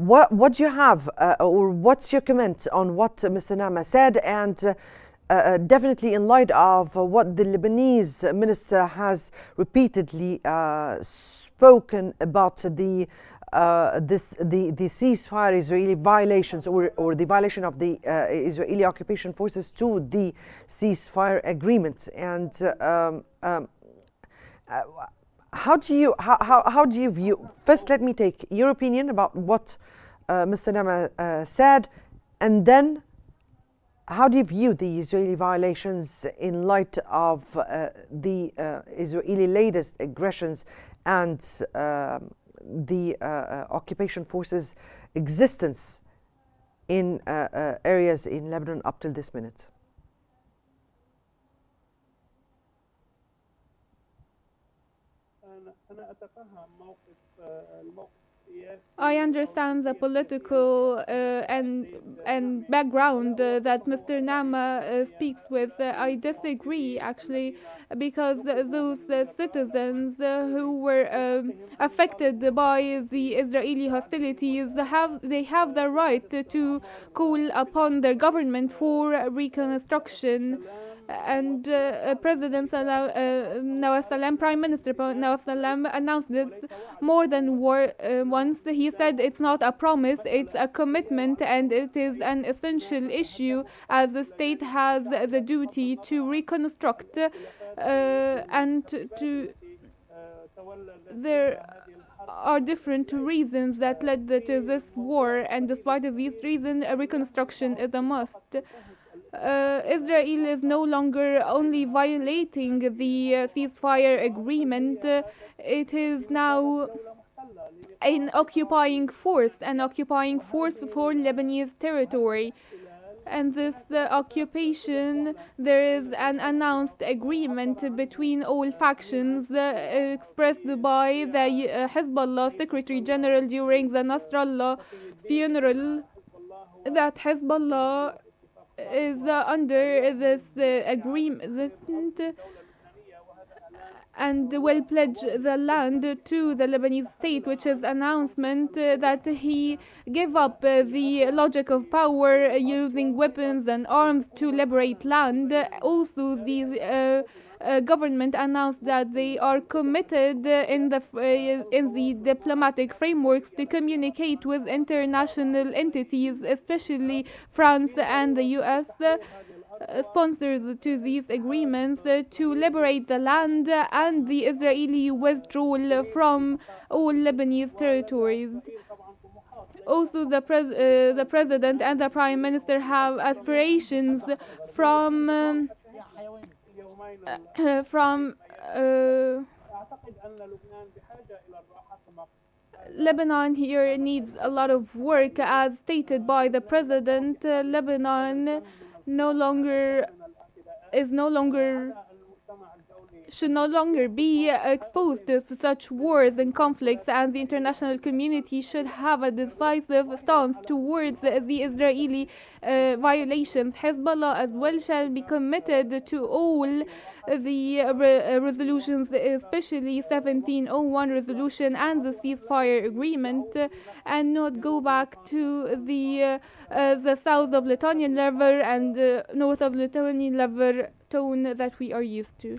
what do you have, or what's your comment on what Mr. Nama said, and definitely in light of what the Lebanese minister has repeatedly spoken about the ceasefire Israeli violations, or the violation of the Israeli occupation forces to the ceasefire agreement, and how do you view? First, let me take your opinion about what Mr. Nama said, and then how do you view the Israeli violations in light of the Israeli latest aggressions and the occupation forces' existence in areas in Lebanon up till this minute? I understand the political and background that Mr. Nama speaks with. I disagree, actually, because those citizens who were affected by the Israeli hostilities have the right to call upon their government for reconstruction. And President Nawaf Salam, Prime Minister Nawaf Salam, announced this more than once. He said it's not a promise, it's a commitment, and it is an essential issue, as the state has the duty to reconstruct and to. There are different reasons that led to this war, and despite of these reasons, a reconstruction is a must. Israel is no longer only violating the ceasefire agreement, it is now an occupying force for Lebanese territory. And this occupation, there is an announced agreement between all factions expressed by the Hezbollah Secretary General during the Nasrallah funeral, that Hezbollah is under this agreement and will pledge the land to the Lebanese state, which is announcement that he gave up the logic of power using weapons and arms to liberate land. Also, the government announced that they are committed in the diplomatic frameworks to communicate with international entities, especially France and the US, sponsors to these agreements, to liberate the land and the Israeli withdrawal from all Lebanese territories. Also, the president and the prime minister have aspirations from Lebanon here needs a lot of work, as stated by the president. Lebanon should no longer be exposed to such wars and conflicts, and the international community should have a decisive stance towards the Israeli violations. Hezbollah as well shall be committed to all the resolutions, especially 1701 resolution and the ceasefire agreement, and not go back to the south of Lithuanian level and north of Lithuanian level tone that we are used to.